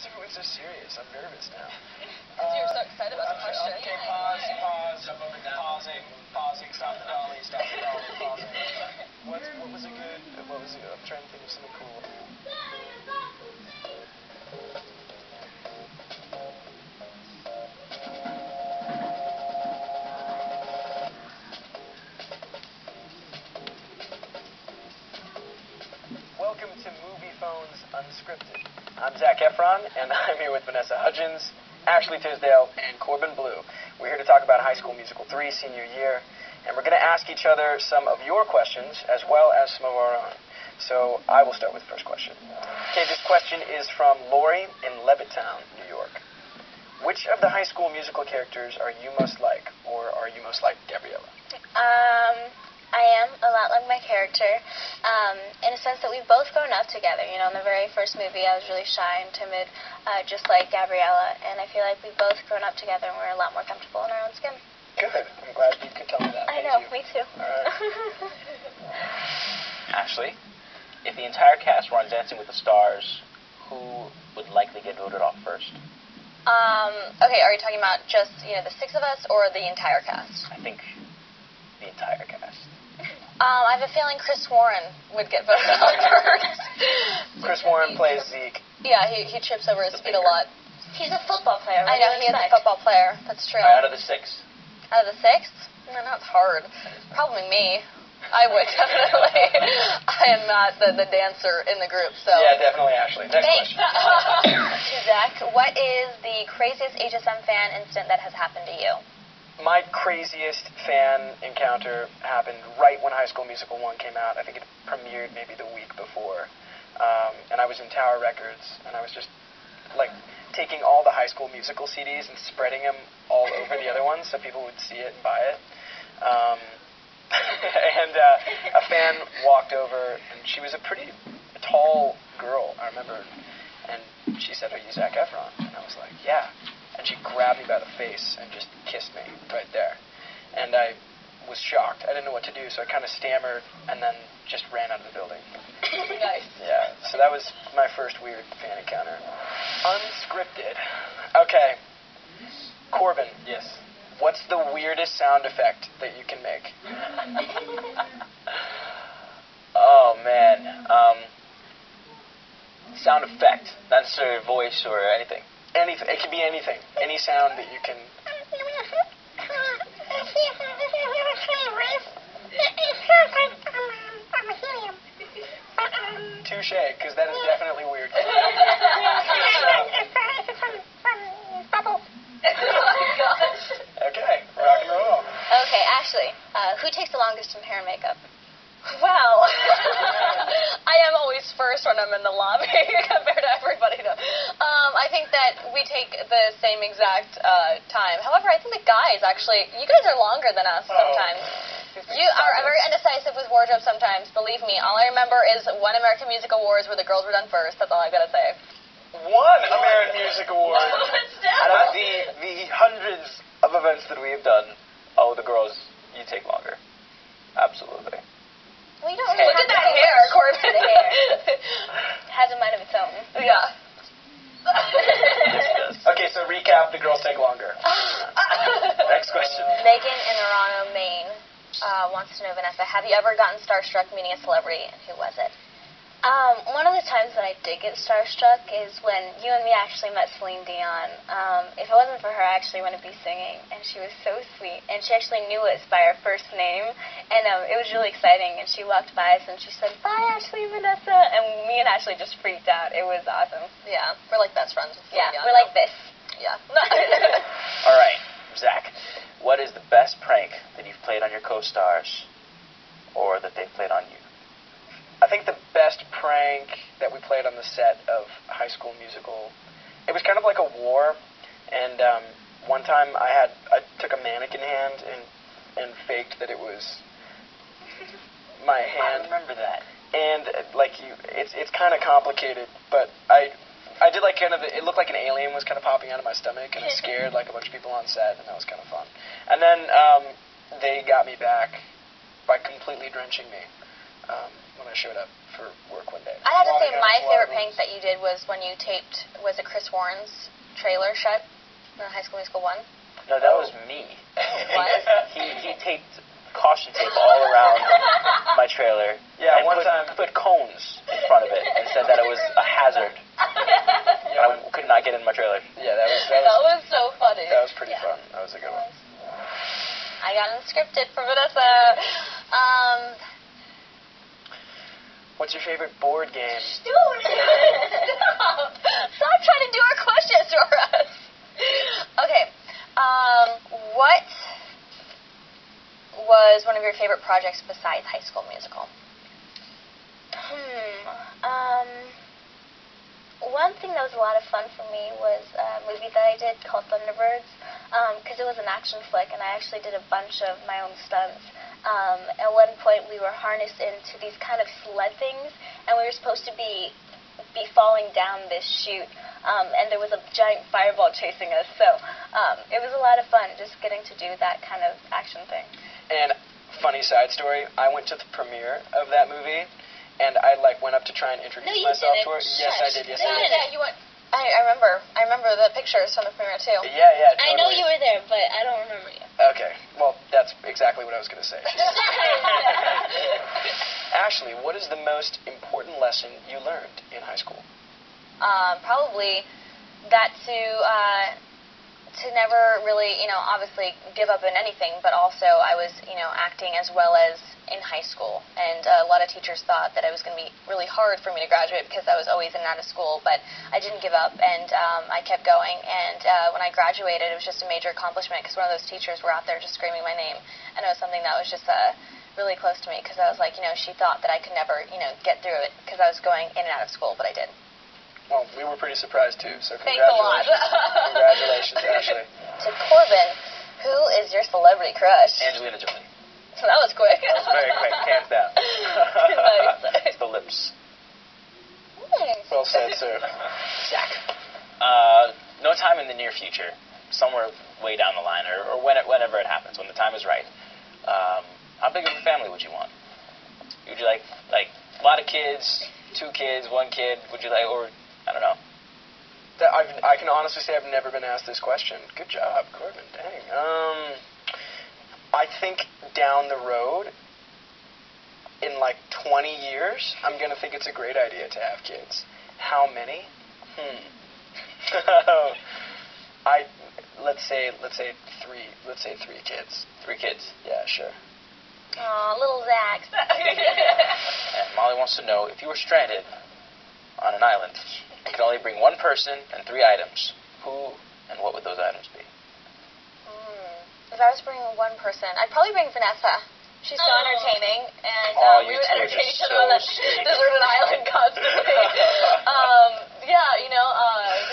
is everyone so serious? I'm nervous now. Because you're so excited about the question. Okay, pausing, stop the dolly, pausing. What was a good, I'm trying to think of something cool. Welcome to Movie Phone's Unscripted. I'm Zac Efron, and I'm here with Vanessa Hudgens, Ashley Tisdale, and Corbin Bleu. We're here to talk about High School Musical 3 senior year, and we're going to ask each other some of your questions as well as some of our own. So I will start with the first question. Okay, this question is from Lori in Levittown, New York. Which of the High School Musical characters are you most like, or are you most like Gabriella? I am a lot like my character, in a sense that we've both grown up together. You know, in the very first movie, I was really shy and timid, just like Gabriella, and I feel like we've both grown up together and we're a lot more comfortable in our own skin. Good. I'm glad you could tell me that. I know, you. me too. All right. Ashley, if the entire cast were on Dancing with the Stars, who would likely get voted off first? Okay, are you talking about just, the six of us or the entire cast? I think the entire cast. I have a feeling Chris Warren would get voted on first. Chris Warren plays Zeke. Yeah, he trips over his feet a lot. He's a football player. I know, he is a football player. That's true. Out of the six. Out of the six? No, that's hard. Probably me. I would, definitely. I am not the dancer in the group, so. Yeah, definitely Ashley. Next Thanks. question. Zach, what is the craziest HSM fan incident that has happened to you? My craziest fan encounter happened right when High School Musical 1 came out. I think it premiered maybe the week before. And I was in Tower Records, and I was just, taking all the High School Musical CDs and spreading them all over the other ones so people would see it and buy it. And a fan walked over, and she was a pretty tall girl, I remember. And she said, "Are you Zac Efron?" And I was like, "Yeah." And she grabbed me by the face and just kissed me right there. And I was shocked. I didn't know what to do, so I kind of stammered and then just ran out of the building. Nice. Yeah, so that was my first weird fan encounter. Unscripted. Okay. Corbin. Yes. What's the weirdest sound effect that you can make? Oh, man. Sound effect. Not necessarily voice or anything. Anything. It can be anything. Any sound that you can... Touche, because that is definitely weird. Okay, rock and roll. Okay, Ashley, who takes the longest in hair and makeup? Well, I am always first when I'm in the lobby compared to everybody. No. I think that we take the same exact time. However, I think the guys actually, you guys are longer than us sometimes. You are very indecisive with wardrobe sometimes. Believe me, all I remember is one American Music Awards where the girls were done first. That's all I've got to say. One American Music Award. Out of the hundreds of events that we have done, the girls, you take longer. Absolutely. Well, you don't really look at that hair, Corbin. The hair has a mind of its own. Yeah. Yes, it does. Okay, so recap, the girls take longer. Next question. Megan in Orano, Maine, wants to know, Vanessa, have you ever gotten starstruck meeting a celebrity, and who was it? One of the times that I did get starstruck is when you and me actually met Celine Dion. If it wasn't for her, I actually wouldn't be singing, and she was so sweet. And she actually knew us by our first name, and it was really exciting. And she walked by us, and she said, "Bye, Ashley and Vanessa," and me and Ashley just freaked out. It was awesome. Yeah, we're like best friends with Celine Dion. We're like this. Yeah. All right, Zach, what is the best prank that you've played on your co-stars or that they've played on you? I think the best prank that we played on the set of High School Musical, it was kind of like a war, and one time I took a mannequin hand and faked that it was my hand. I remember that. And it's kind of complicated, but I did it looked like an alien was kind of popping out of my stomach, and it scared a bunch of people on set, and that was kind of fun. And then they got me back by completely drenching me when I showed up for work one day. I have to say my favorite prank that you did was when you taped, was it Chris Warren's trailer shut in High School Musical 1? No, that was me. What? He taped caution tape all around my trailer. Yeah, and one time put cones in front of it and said that it was a hazard. I could not get in my trailer. Yeah, that was so funny. That was pretty fun. That was a good one. I got Unscripted for Vanessa. What's your favorite board game? Dude! Stop trying to do our questions for us. Okay. What was one of your favorite projects besides High School Musical? One thing that was a lot of fun for me was a movie that I did called Thunderbirds, because it was an action flick, and I actually did a bunch of my own stunts. At one point, we were harnessed into these kind of sled things, and we were supposed to be falling down this chute, and there was a giant fireball chasing us. So it was a lot of fun just getting to do that kind of action thing. And funny side story, I went to the premiere of that movie, and I went up to try and introduce myself to her. Yes, I did. Yes, I did. Yeah, you went. I remember the pictures from the premiere too. Yeah, totally. I know you were there, but I don't remember you. Okay, well, that's exactly what I was going to say. Ashley, what is the most important lesson you learned in high school? Probably that to never really, obviously give up in anything, but also I was, acting as well as in high school, and a lot of teachers thought that it was going to be really hard for me to graduate because I was always in and out of school, but I didn't give up, and I kept going, and when I graduated, it was just a major accomplishment because one of those teachers were out there just screaming my name, and it was something that was just really close to me because I was like, she thought that I could never, get through it because I was going in and out of school, but I did. Well, we were pretty surprised, too, so Thanks a lot. Congratulations, Ashley. To Corbin, who is your celebrity crush? Angelina Jolie. That was quick. That was very quick, hands down. Nice. It's the lips. Well said, sir. Zach. No time in the near future, somewhere way down the line, or whenever it happens, when the time is right. How big of a family would you want? Would you like a lot of kids, 2 kids, 1 kid? Would you like, or I don't know. I can honestly say I've never been asked this question. Good job, Corbin. Dang. I think down the road, in 20 years, I'm going to think it's a great idea to have kids. How many? Let's say 3. Let's say 3 kids. 3 kids. Yeah, sure. Aw, little Zach. And Molly wants to know, if you were stranded on an island, you could only bring 1 person and 3 items. Who and what would those items be? If I was bringing 1 person, I'd probably bring Vanessa. She's so entertaining, and we would entertain each other on that deserted island constantly. We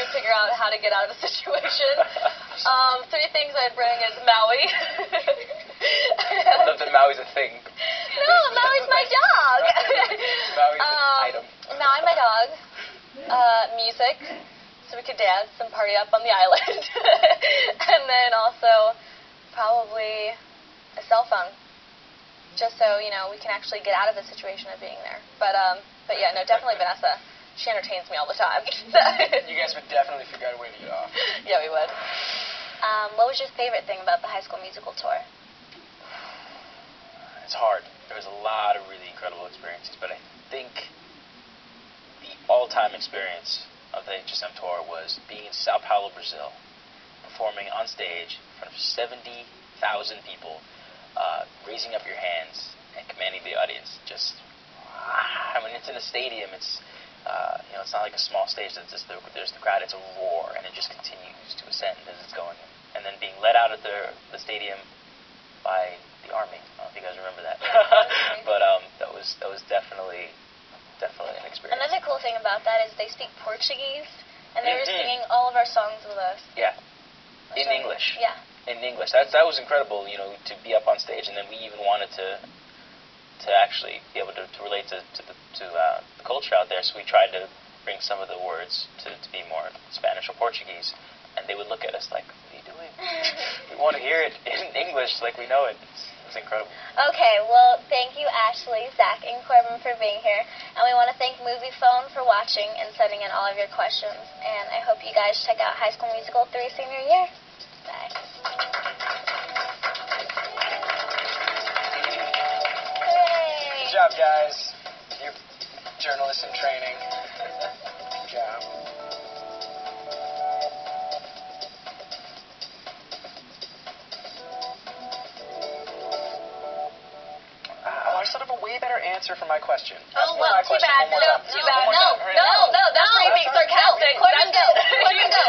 would figure out how to get out of the situation. 3 things I'd bring is Maui. I love that Maui's a thing. No, Maui's my dog. Maui's an item. Maui, my dog. Music, so we could dance and party up on the island. And then also probably a cell phone, just so we can actually get out of the situation of being there. But yeah, no, definitely Vanessa. She entertains me all the time. You guys would definitely figure out a way to get off. Yeah, we would. What was your favorite thing about the High School Musical tour? It's hard. There was a lot of really incredible experiences, but I think the all-time experience of the HSM tour was being in Sao Paulo, Brazil, performing on stage in front of 70,000 people, raising up your hands and commanding the audience. Just, it's in a stadium. It's it's not like a small stage. There's the crowd. It's a roar, and it just continues to ascend as it's going. And then being let out of the stadium by the army. I don't know if you guys remember that, but that was definitely an experience. Another cool thing about that is they speak Portuguese, and they were singing all of our songs with us. Yeah, in English. Yeah. In English. That was incredible, to be up on stage, and then we even wanted to actually be able to relate to the culture out there, so we tried to bring some of the words to be more Spanish or Portuguese, and they would look at us like, what are you doing? We want to hear it in English like we know it. It's was incredible. Okay, well, thank you, Ashley, Zach, and Corbin for being here. And we want to thank Movie Phone for watching and sending in all of your questions. And I hope you guys check out High School Musical 3 senior year. Bye. Hooray! Good job, guys. You journalists in training. Good job. I just thought of a way better answer for my question. Oh, Ask me well, my too question bad. one more No, time. too bad. One more No, time. Hurry up. no, that's where you're being sarcastic. Corbin, go. Corbin, go.